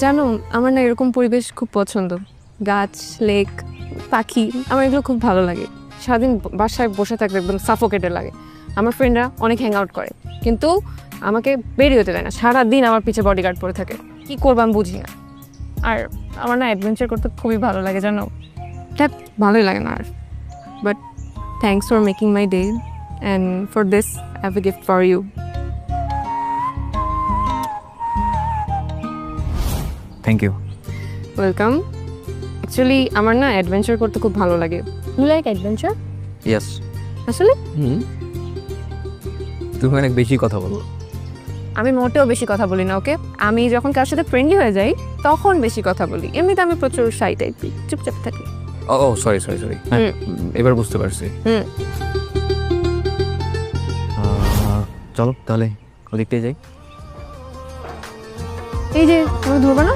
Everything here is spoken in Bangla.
জানো আমার না এরকম পরিবেশ খুব পছন্দ, গাছ, লেক, পাখি, আমার এগুলো খুব ভালো লাগে। সারাদিন বাসায় বসে থাকতে একদম সাফোকেটেড লাগে। আমার ফ্রেন্ডরা অনেক হ্যাং আউট করে, কিন্তু আমাকে বেরিয়ে হতে দেয় না, সারাদিন আমার পিছে বডিগার্ড পরে থাকে। কি করবো আমি বুঝি না। আর আমার না অ্যাডভেঞ্চার করতে খুবই ভালো লাগে জানো, দেখ ভালোই লাগে না আর। But thanks for making my day and for this I have a gift for you. Thank you. Welcome. Actually আমার না অ্যাডভেঞ্চার করতে খুব ভালো লাগে। You like adventure? ইয়েস। আসলে তুমি অনেক বেশি কথা বলো। আমি মোটেও বেশি কথা বলি না, ওকে? আমি যখন কারোর সাথে ফ্রেন্ডলি হয়ে যাই তখন বেশি কথা বলি, এমনিতে আমি প্রচুর শাই টাইপই, চুপচাপ থাকি। ও সরি সরি সরি, এবার বুঝতে পারছি। চলো তাহলে ওদিকটাই যাই। এই যে তুমি ধরবে না?